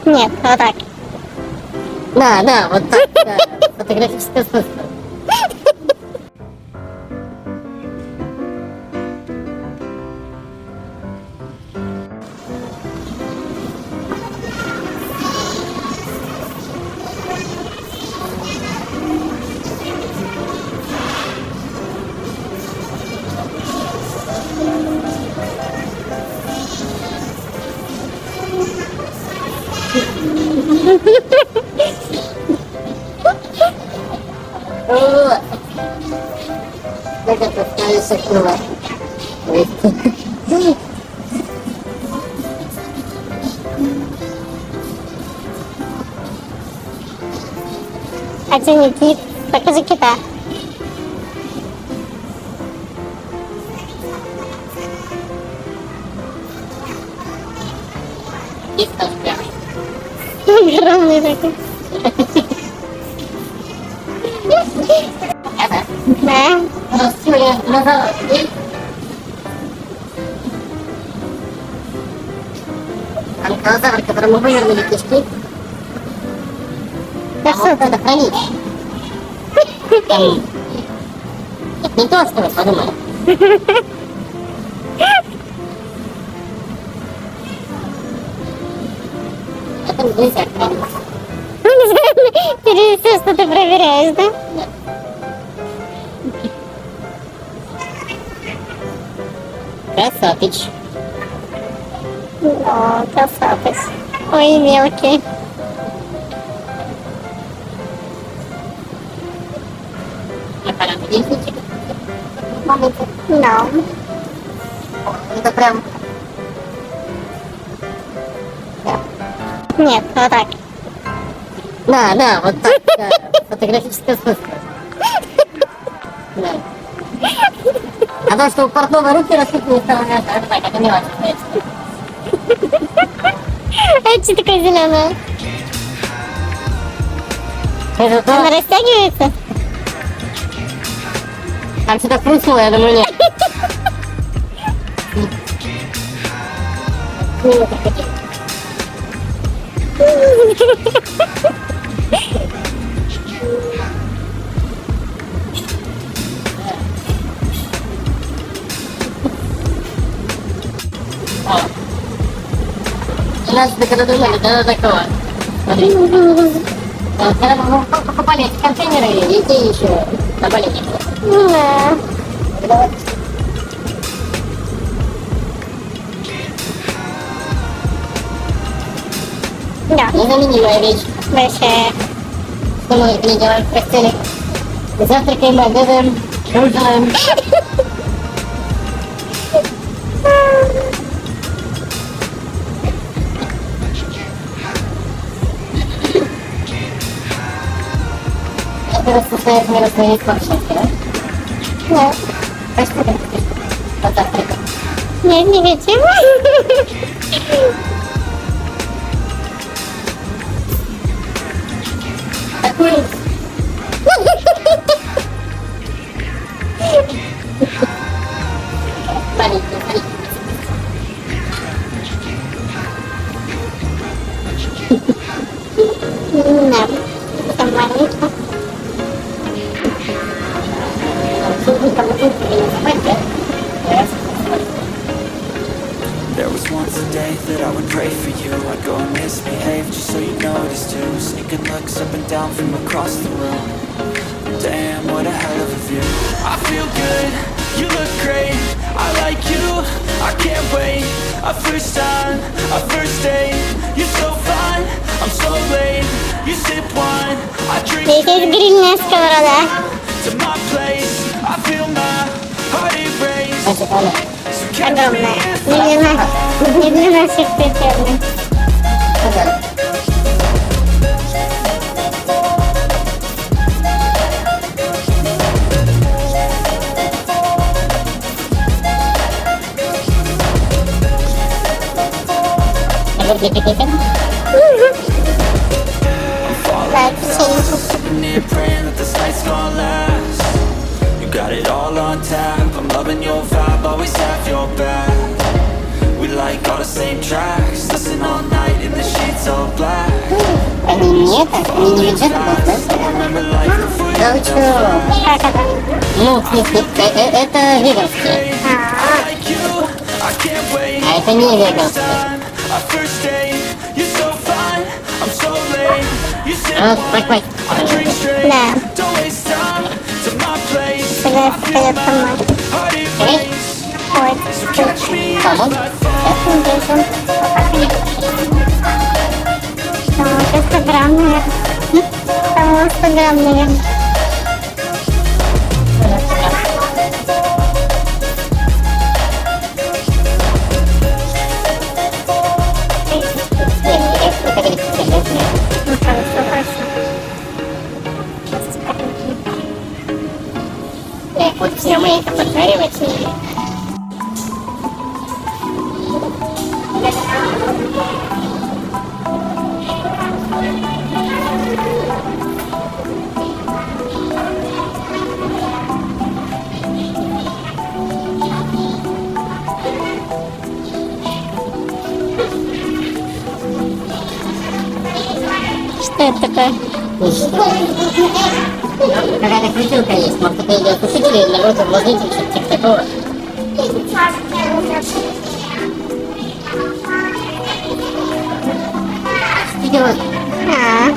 Нет, вот так. Да, вот так, да. Фотографическое искусство. Вот. Как это ставишь акула? Оцени кит. Покажи кита. И там прям. Огромный такой. Это? Да. Растюля назад. Анкилозавр, которому вывернули кишки. Да А что вот ты? надо хранить. Там... Нет, не то, что вы подумали. Это нельзя хранить. Ты все, что ты проверяешь, да? Красавич. О, красавец. Ой, мелкий. Аппарат единичек. Да. Это прям... Нет, вот так. Да, вот так, да. Фотографическое искусство. Да. А то, что у портного руки растут не с того места, это так, это мелочь. А что такое зеленое? Это Она то, растягивается? там что-то хрустнуло, я думаю, нет. О. У нас когда думали, да, такого. Смотри. Когда мы покупали эти контейнеры, икеи еще на Бали не было. Да. Да, Незаменимая вещь. большая. Что мы не делаем в постели? Завтракаем, обедаем, ужинаем. Это распускает мир своей творчески, да? Да. Так что ты от завтрака? Нет, не хотим. Такой... Маленький. Да. Это маленький. There was once a day that I would pray for you. I'd go and misbehave just so you notice too. Sneaking looks up and down from across the room. Damn, what a hell of a view. I feel good, you look great. I like you, I can't wait. A first time, a first date. You're so fine, I'm so late. You sip wine, I drink Здесь есть грильная сковорода. to my place. I feel my heart erase. So catch me Огромная. if I Не для наших пятерных. Для пикника? Да, печенье. sitting here praying that this night's gonna last. You got it all on tap. I'm loving your vibe, always have your back. We like all the same tracks. Listen all night in the sheets it's all black. Они не это, они не бюджет, да? Remember life before Да вы чё? Как это? Ну, в смысле, это веганские, like you. I can't wait. а это не веганские. Our first date, you're so fine. I'm so late. You said А, так, I drink straight. Да. Don't waste time to my place. Когда встает сама. Heart it race. Ой, Catch me if Помочь? I fall. смотрите. Там 100 грамм, наверное. Там 100 грамм, наверное. Ну, хорошо, хорошо. Так, вот все мы это поджаривать и... Что это такое? Какая-то крутилка есть, может это идет кусить или для рот вложить, что-то типа такого. Что делать? А,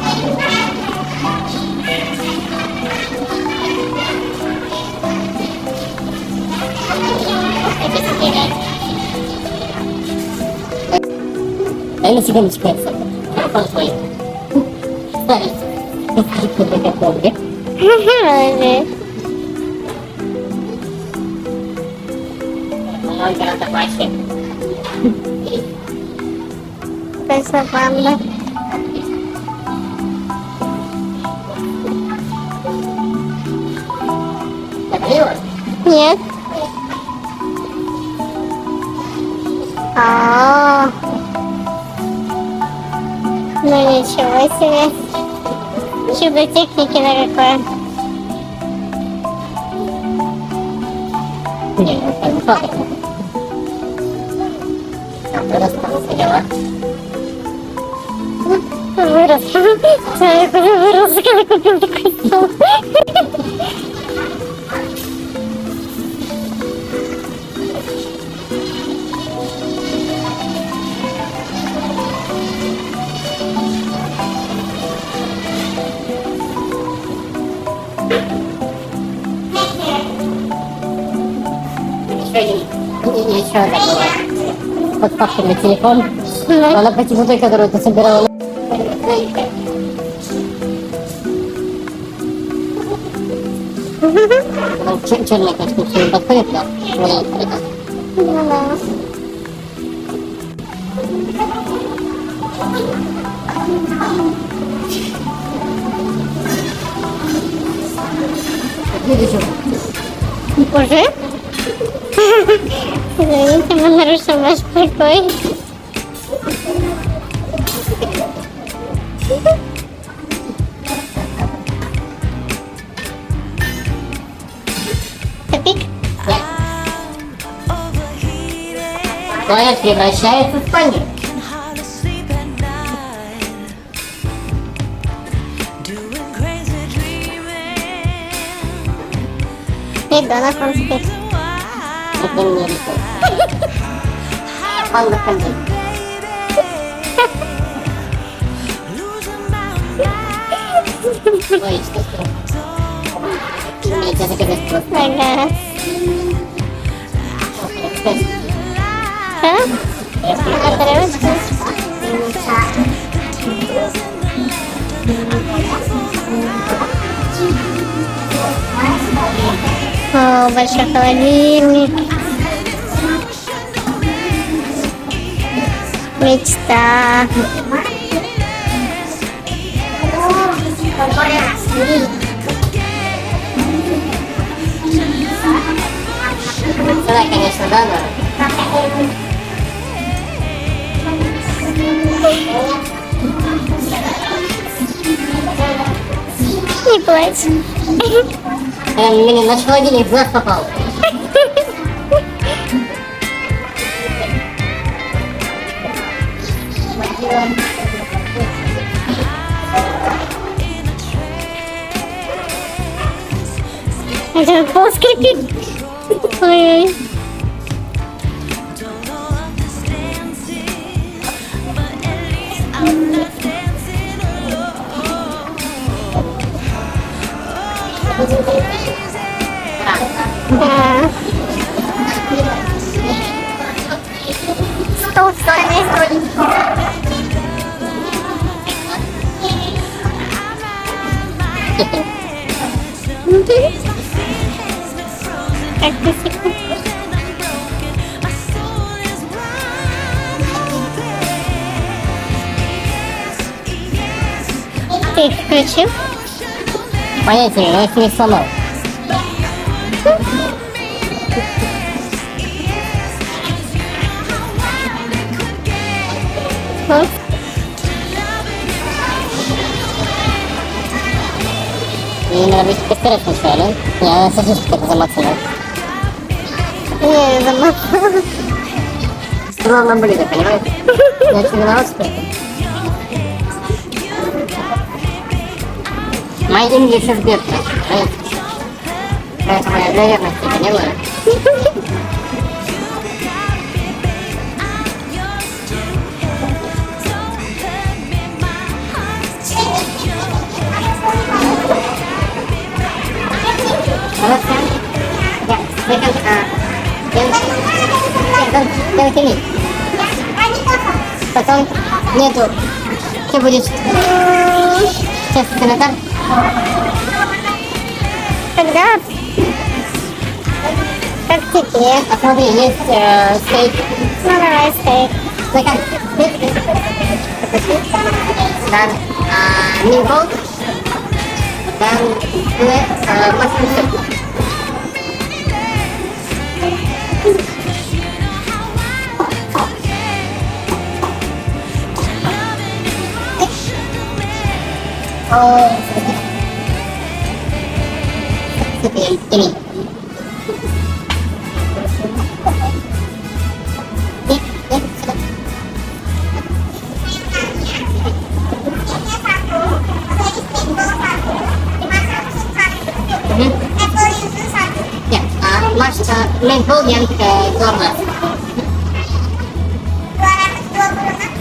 Дай на секундочку. Телефон свой. Ставить. молодец. Он гораздо паче. Спасибо вам, да. Добрилось? Нет. А, ну ничего себе. Чудо техники на какое. Нет, это не факт. Вырос там дела. Вырос. Человек уже вырос, когда купил такой стол. Еще одна была. Под папкой телефон. Она почему той, которую ты собирала. Черный, конечно, не подходит, да? Вот это. Ну да. Видишь, Уже? Извините, мы нарушим ваш покой. Тупик? туалет превращается в спальню. Ребенок он спит. Это не рисует. Панда ходит. Ой, что я тебя заказать просто. Ага. Что? Отрывочка? О, большой холодильник. Мечта. Да, конечно, да, но... Не плачь. Мне на холодильник в глаз попал. Это пол скрипит. Ой. Да. Стол в стороне. Как ты секунд. Ты их включил? Понятия, я их не сломал. Вот. И надо быть постараться сначала. Я сажусь как-то замацанный. Не, замахал. Главное блюдо, понимаете? Я очень виноват, что ли? My English is good, right? Поэтому я для верности это делаю. Don't потом нету. Что будет? Сейчас санитар. Когда? Как теперь? Посмотри, есть стейк. Ну давай стейк. Заказ. Dan meatballs dan kue mushroom soup. Oh, ini. Ya, mas meatball yang ke gorma. 226.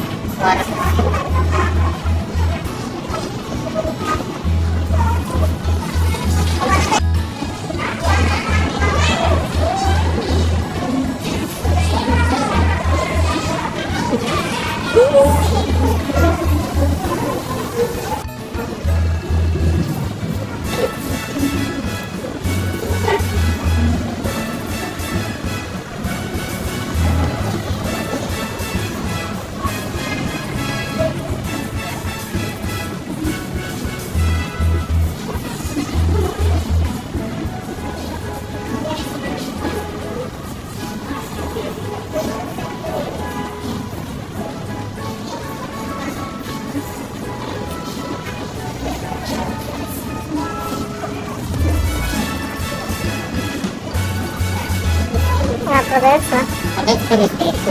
А, продается? Ada seperti itu.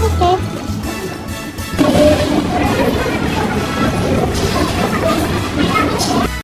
Окей.